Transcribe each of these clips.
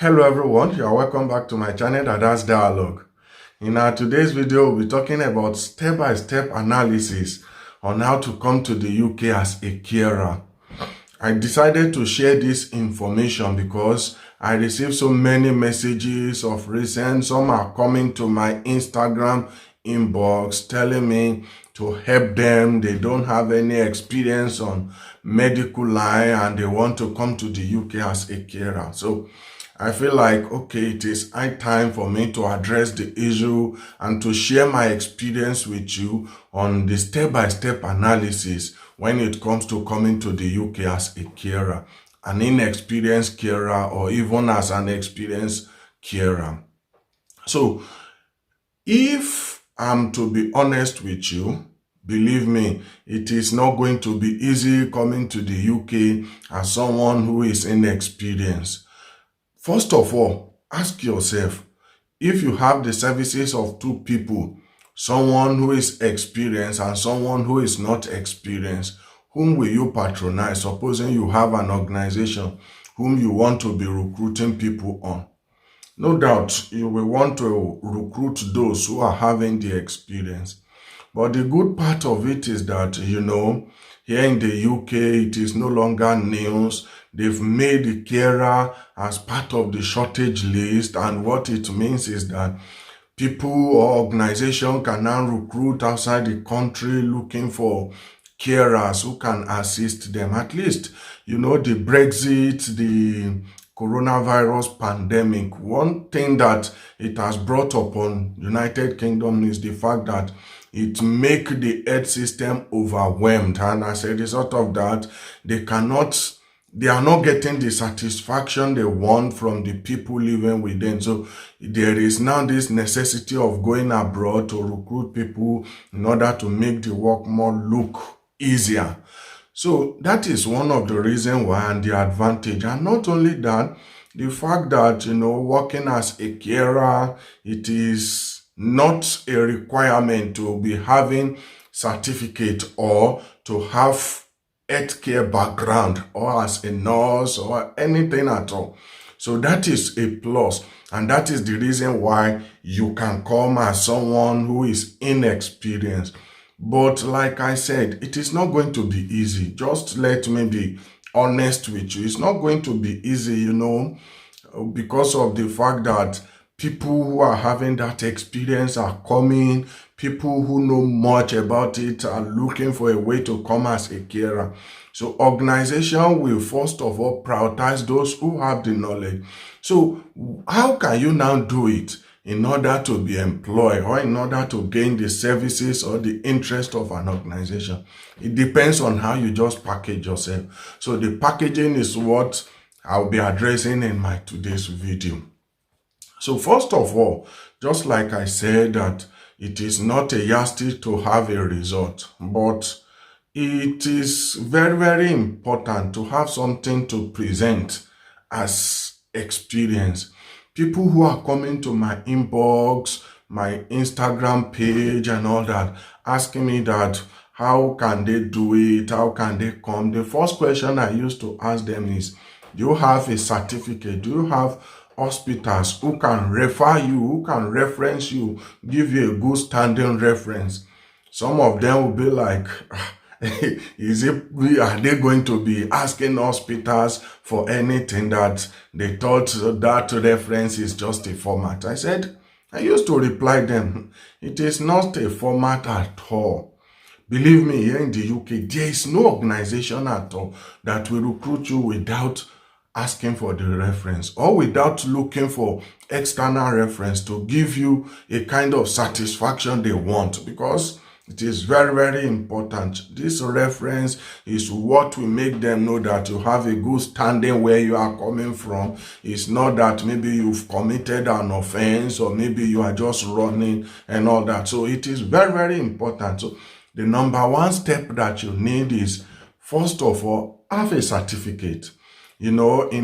Hello everyone, you are welcome back to my channel Dada's Dialogue. In our today's video, we'll be talking about step-by-step analysis on how to come to the UK as a carer. I decided to share this information because I received so many messages of recent. Some are coming to my Instagram inbox telling me to help them. They don't have any experience on medical line and they want to come to the UK as a carer. So I feel like, okay, it is high time for me to address the issue and to share my experience with you on the step-by-step analysis when it comes to coming to the UK as a carer, an inexperienced carer, or even as an experienced carer. So, if I'm to be honest with you, believe me, it is not going to be easy coming to the UK as someone who is inexperienced. First of all, ask yourself, if you have the services of two people, someone who is experienced and someone who is not experienced, whom will you patronize? Supposing you have an organization whom you want to be recruiting people on. No doubt, you will want to recruit those who are having the experience. But the good part of it is that, here in the UK, it is no longer news. They've made the carer as part of the shortage list. And what it means is that people or organizations can now recruit outside the country looking for carers who can assist them. At least, the Brexit, the coronavirus pandemic, one thing that it has brought upon United Kingdom is the fact that it make the health system overwhelmed, and as a result of that, they are not getting the satisfaction they want from the people living within. So there is now this necessity of going abroad to recruit people in order to make the work more look easier. So that is one of the reasons why, and the advantage. And not only that, the fact that, working as a carer, it is not a requirement to be having certificate or to have healthcare background or as a nurse or anything at all. So that is a plus, and that is the reason why you can come as someone who is inexperienced. But like I said, it is not going to be easy. Just let me be honest with you. It's not going to be easy, because of the fact that people who are having that experience are coming. People who know much about it are looking for a way to come as a carer. So organization will first of all prioritize those who have the knowledge. So how can you now do it in order to be employed or in order to gain the services or the interest of an organization? It depends on how you just package yourself. So the packaging is what I'll be addressing in my today's video. So first of all, just like I said, that it is not a yardstick to have a result, but it is very, very important to have something to present as experience. People who are coming to my inbox, my Instagram page and all that, asking me that, how can they do it? How can they come? The first question I used to ask them is, do you have a certificate? Do you have hospitals who can refer you, who can reference you, give you a good standing reference? Some of them will be like, are they going to be asking hospitals for anything that they thought that reference is just a format? I used to reply them, it is not a format at all. Believe me, here in the UK, there is no organization at all that will recruit you without asking for the reference or without looking for external reference to give you a kind of satisfaction they want, because it is very, very important. This reference is what will make them know that you have a good standing where you are coming from. It's not that maybe you've committed an offense or maybe you are just running and all that. So it is very, very important. So the number one step that you need is, first of all, have a certificate. In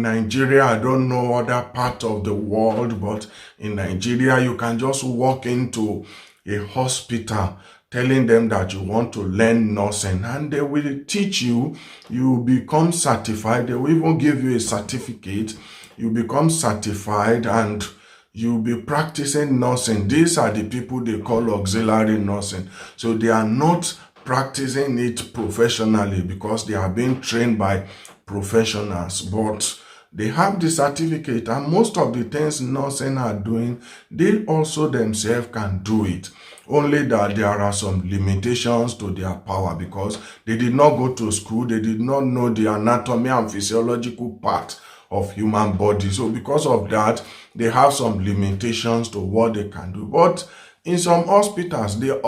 Nigeria, I don't know other part of the world, but in Nigeria, you can just walk into a hospital telling them that you want to learn nursing, and they will teach you. You become certified. They will even give you a certificate you become certified and you'll be practicing nursing. These are the people they call auxiliary nursing. So they are not practicing it professionally because they are being trained by professionals, but they have the certificate, and most of the things nursing are doing, they also themselves can do it. Only that there are some limitations to their power because they did not go to school, they did not know the anatomy and physiological part of human body. So because of that, they have some limitations to what they can do. But in some hospitals, the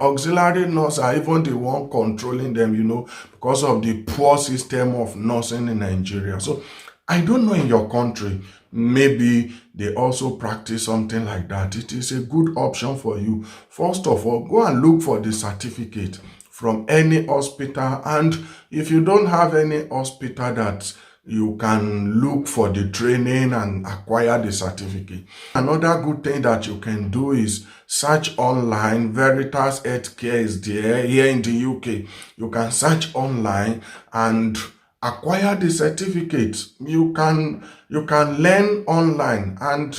auxiliary nurse are even the one controlling them, because of the poor system of nursing in Nigeria. So I don't know in your country, maybe they also practice something like that. It is a good option for you. First of all, go and look for the certificate from any hospital. And if you don't have any hospital that you can look for the training and acquire the certificate. Another good thing that you can do is search online. Veritas Healthcare is there here in the UK. You can search online and acquire the certificate. You can learn online and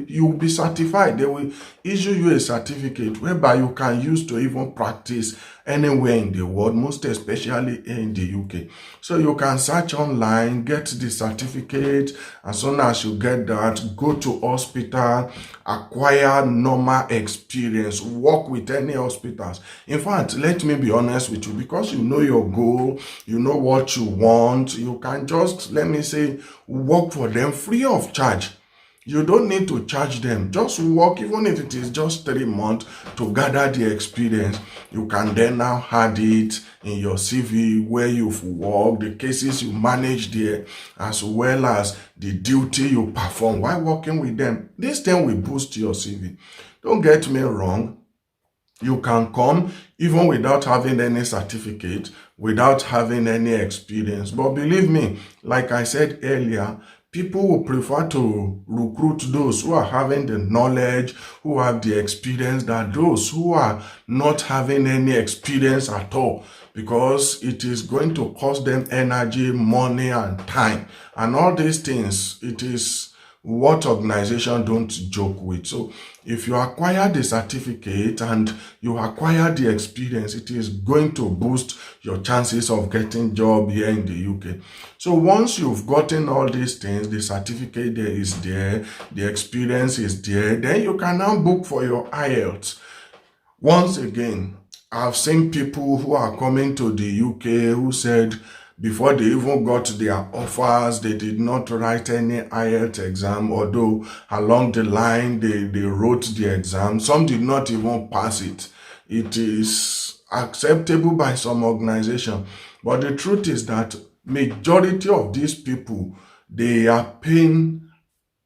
you'll be certified. They will issue you a certificate whereby you can use to even practice anywhere in the world, most especially in the UK. So you can search online, get the certificate. As soon as you get that, go to hospital, acquire normal experience, work with any hospitals. In fact, let me be honest with you, because you know your goal, you know what you want, you can just, let me say, work for them free of charge. You don't need to charge them. Just work, even if it is just 3 months, to gather the experience. You can then now add it in your CV where you've worked, the cases you manage there, as well as the duty you perform while working with them. This thing will boost your CV. Don't get me wrong. You can come even without having any certificate, without having any experience. But believe me, like I said earlier, people will prefer to recruit those who are having the knowledge, who have the experience, than those who are not having any experience at all, because it is going to cost them energy, money, and time. And all these things, it is what organization don't joke with. So if you acquire the certificate and you acquire the experience, it is going to boost your chances of getting job here in the UK. So once you've gotten all these things, the certificate there is there, the experience is there, then you can now book for your IELTS. Once again, I've seen people who are coming to the UK who said before they even got their offers, they did not write any IELTS exam, although along the line they wrote the exam. Some did not even pass it. It is acceptable by some organization, but the truth is that majority of these people, they are paying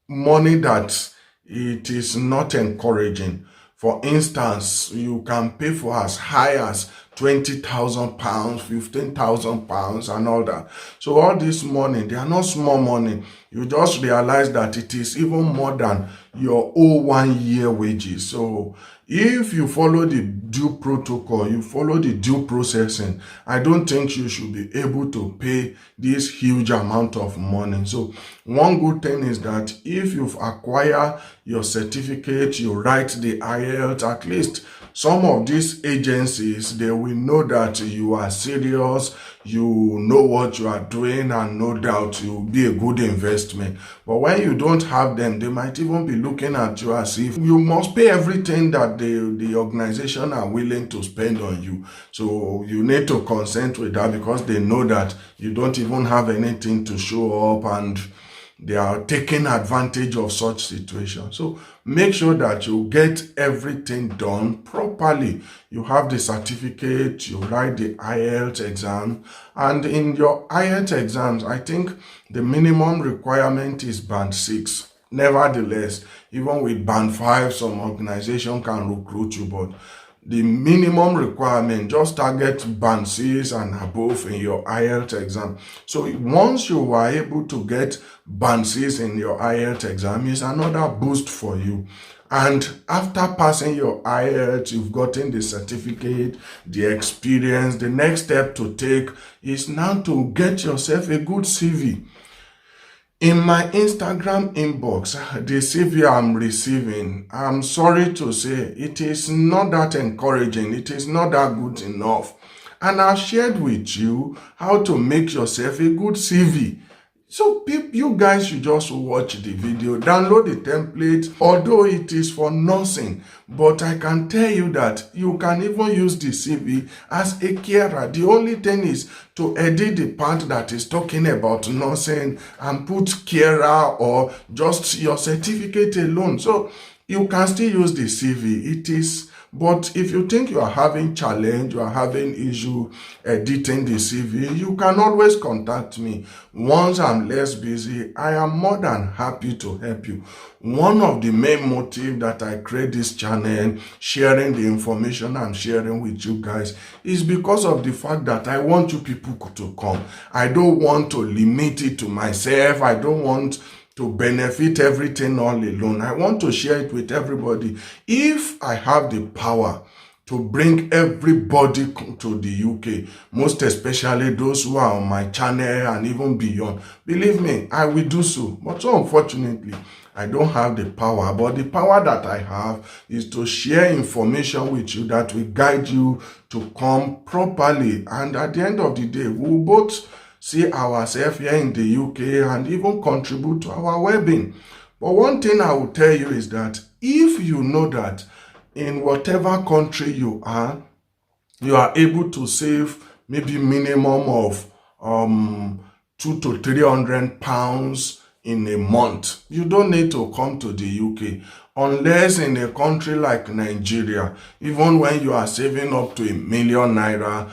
money that it is not encouraging. For instance, you can pay for as high as £20,000, £15,000 and all that. So all this money, they are not small money. You just realize that it is even more than your whole 1 year wages. So if you follow the due protocol, you follow the due processing, I don't think you should be able to pay this huge amount of money. So one good thing is that if you've acquired your certificate, you write the IELTS, at least some of these agencies, they will know that you are serious, you know what you are doing, and no doubt you will be a good investment. But when you don't have them, they might even be looking at you as if you must pay everything that the organization are willing to spend on you. So you need to consent with that, because they know that you don't even have anything to show up, and they are taking advantage of such situations. So make sure that you get everything done properly. You have the certificate, you write the IELTS exam, and in your IELTS exams, I think the minimum requirement is band 6. Nevertheless, even with band 5, some organization can recruit you, but the minimum requirement, just target band 6 and above in your IELTS exam. So once you are able to get band 6 in your IELTS exam, is another boost for you. And after passing your IELTS, you've gotten the certificate, the experience. The next step to take is now to get yourself a good CV. In my Instagram inbox, the CV I'm receiving, I'm sorry to say, it is not that encouraging. It is not that good enough. And I've shared with you how to make yourself a good CV. So you guys should just watch the video, download the template, although it is for nursing. But I can tell you that you can even use the CV as a carer. The only thing is to edit the part that is talking about nursing and put carer or just your certificate alone. So you can still use the CV. It is. But if you think you are having challenge, you are having issue editing the CV, you can always contact me. Once I'm less busy, I am more than happy to help you. One of the main motives that I create this channel, sharing the information I'm sharing with you guys, is because of the fact that I want you people to come. I don't want to limit it to myself. I don't want to benefit everything all alone. I want to share it with everybody. If I have the power to bring everybody to the UK, most especially those who are on my channel and even beyond, believe me, I will do so. But so unfortunately, I don't have the power. But the power that I have is to share information with you that will guide you to come properly. And at the end of the day, we will both see ourselves here in the UK and even contribute to our well-being. But one thing I will tell you is that if you know that in whatever country you are able to save maybe minimum of 200 to 300 pounds in a month, you don't need to come to the UK. Unless in a country like Nigeria, even when you are saving up to ₦1 million on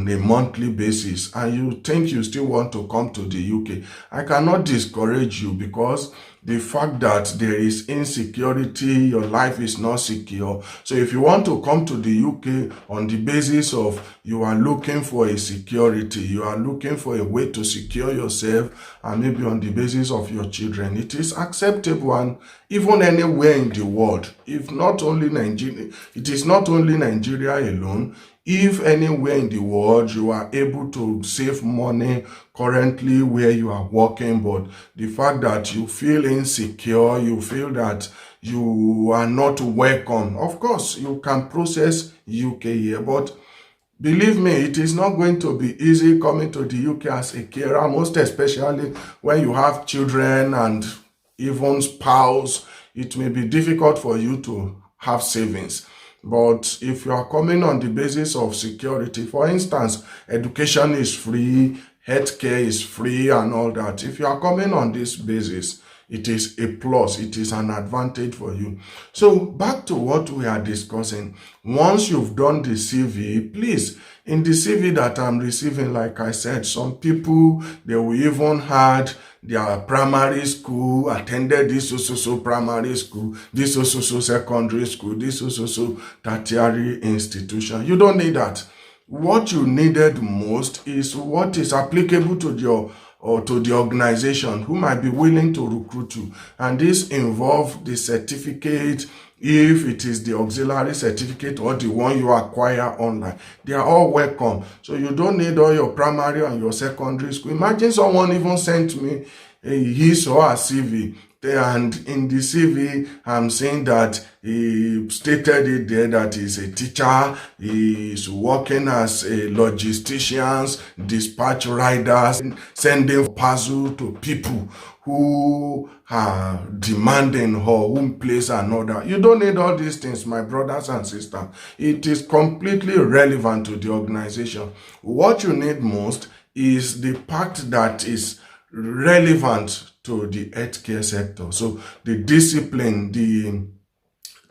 a monthly basis and you think you still want to come to the UK, I cannot discourage you, because the fact that there is insecurity, your life is not secure. So if you want to come to the UK on the basis of you are looking for a security, you are looking for a way to secure yourself, and maybe on the basis of your children, it is acceptable. And even anywhere in the world, if not only Nigeria, it is not only Nigeria alone. If anywhere in the world you are able to save money currently where you are working, but the fact that you feel insecure, you feel that you are not welcome, of course, you can process UK here. But believe me, it is not going to be easy coming to the UK as a carer, most especially when you have children and even spouse. It may be difficult for you to have savings. But if you are coming on the basis of security, for instance, education is free, healthcare is free and all that. If you are coming on this basis, it is a plus, it is an advantage for you. So back to what we are discussing. Once you've done the CV, please, in the CV that I'm receiving, like I said, some people, they will even had their primary school, attended this so primary school, this so secondary school, this so tertiary institution. You don't need that. What you needed most is what is applicable to your or to the organization who might be willing to recruit you. And this involves the certificate, if it is the auxiliary certificate or the one you acquire online. They are all welcome. So you don't need all your primary and your secondary school. Imagine someone even sent me his or her CV. And in the CV, I'm saying that he stated it there that he's a teacher, he's working as a logistician, dispatch riders, sending parcel to people who are demanding or whom place an order. You don't need all these things, my brothers and sisters. It is completely irrelevant to the organization. What you need most is the part that is relevant to the healthcare sector. So the discipline, the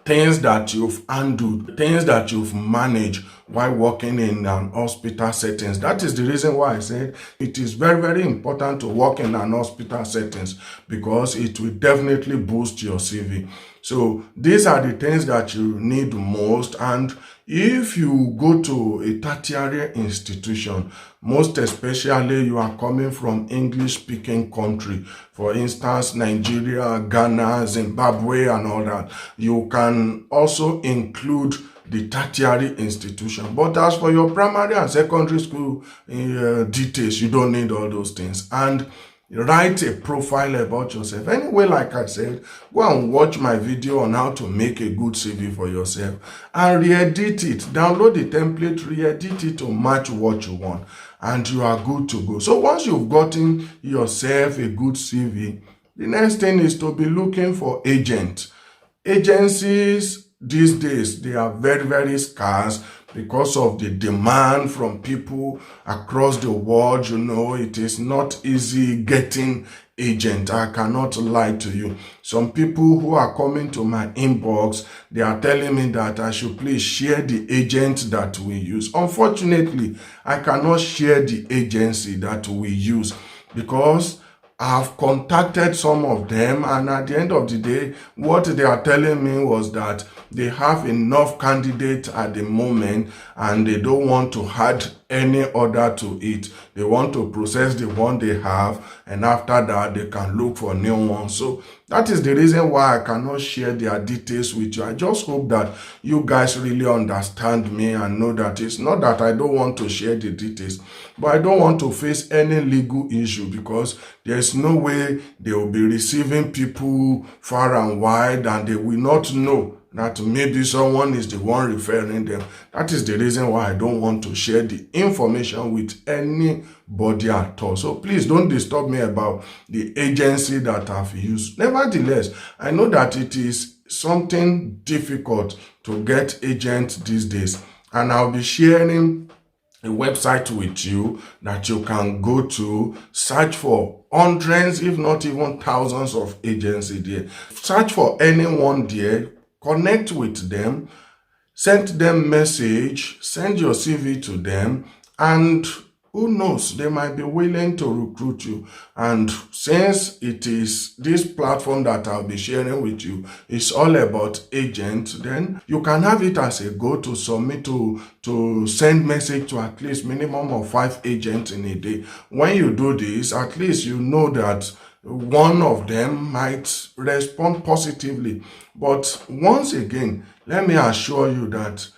things that you've handled, things that you've managed while working in an hospital settings. That is the reason why I said it is very, very important to work in an hospital settings, because it will definitely boost your CV. So these are the things that you need most. And if you go to a tertiary institution, most especially you are coming from English-speaking country, for instance, Nigeria, Ghana, Zimbabwe and all that, you can also include the tertiary institution. But as for your primary and secondary school details, you don't need all those things. And Write a profile about yourself. Anyway, like I said, go and watch my video on how to make a good CV for yourself and re-edit it. Download the template, re-edit it to match what you want, and you are good to go. So once you've gotten yourself a good CV, the next thing is to be looking for agents. Agencies these days, they are very, very scarce because of the demand from people across the world. You know, it is not easy getting agent. I cannot lie to you. Some people who are coming to my inbox, they are telling me that I should please share the agent that we use. Unfortunately, I cannot share the agency that we use because I've contacted some of them, and at the end of the day, what they are telling me was that they have enough candidates at the moment and they don't want to add any other to it. They want to process the one they have, and after that, they can look for new ones. So that is the reason why I cannot share their details with you. I just hope that you guys really understand me and know that it's not that I don't want to share the details, but I don't want to face any legal issue because there's no way they will be receiving people far and wide and they will not know that maybe someone is the one referring them. That is the reason why I don't want to share the information with anybody at all. So please don't disturb me about the agency that I've used. Nevertheless, I know that it is something difficult to get agents these days, and I'll be sharing a website with you that you can go to, search for hundreds, if not even thousands of agencies there. Search for anyone there, connect with them, send them message, send your CV to them, and who knows, they might be willing to recruit you. And since it is this platform that I'll be sharing with you, it's all about agents, then you can have it as a goal to submit to send message to at least minimum of 5 agents in a day. When you do this, at least you know that one of them might respond positively. But once again, let me assure you that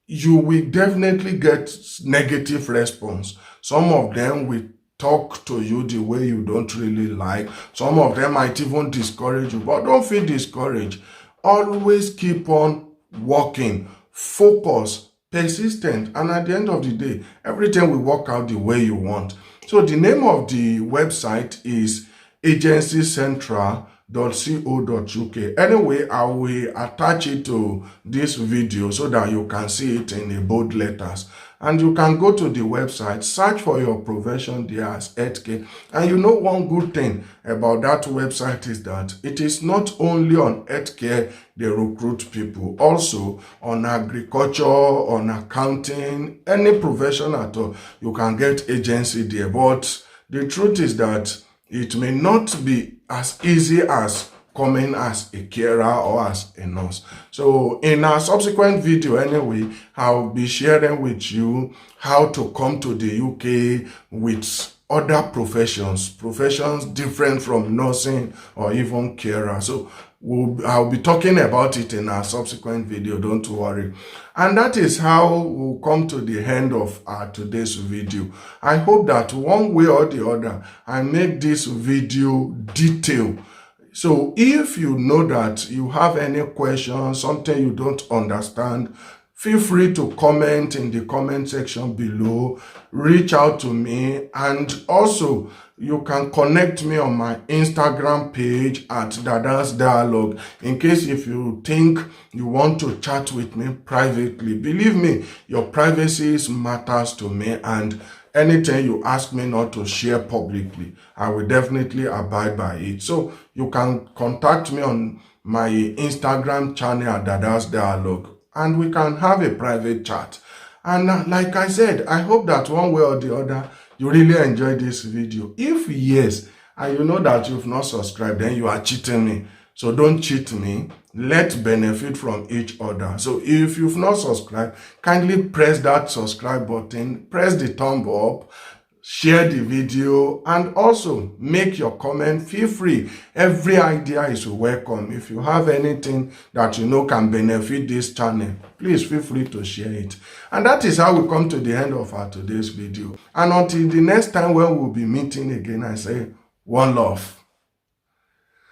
you will definitely get negative response. Some of them will talk to you the way you don't really like. Some of them might even discourage you, but don't feel discouraged. Always keep on working, focus, persistent, and at the end of the day, everything will work out the way you want. So the name of the website is agencycentral.co.uk. Anyway, I will attach it to this video so that you can see it in bold letters. And you can go to the website, search for your profession there as healthcare. And you know one good thing about that website is that it is not only on healthcare they recruit people, also on agriculture, on accounting, any profession at all. You can get agency there. But the truth is that it may not be as easy as coming as a carer or as a nurse. So in our subsequent video anyway, I'll be sharing with you how to come to the UK with other professions different from nursing or even carer. So I'll be talking about it in our subsequent video, don't worry. And that is how we'll come to the end of our today's video. I hope that one way or the other, I make this video detailed. So if you know that you have any questions, something you don't understand, feel free to comment in the comment section below, reach out to me, and also you can connect me on my Instagram page at Dada's Dialogue in case if you think you want to chat with me privately. Believe me, your privacy matters to me, and anything you ask me not to share publicly, I will definitely abide by it. So you can contact me on my Instagram channel at Dada's Dialogue, and we can have a private chat. And like I said, I hope that one way or the other, you really enjoyed this video. If yes, and you know that you've not subscribed, then you are cheating me. So don't cheat me. Let's benefit from each other. So if you've not subscribed, kindly press that subscribe button, press the thumb up, share the video, and also make your comment. Feel free. Every idea is welcome. If you have anything that you know can benefit this channel, please feel free to share it. And that is how we come to the end of our today's video. And until the next time when we'll be meeting again, I say One love.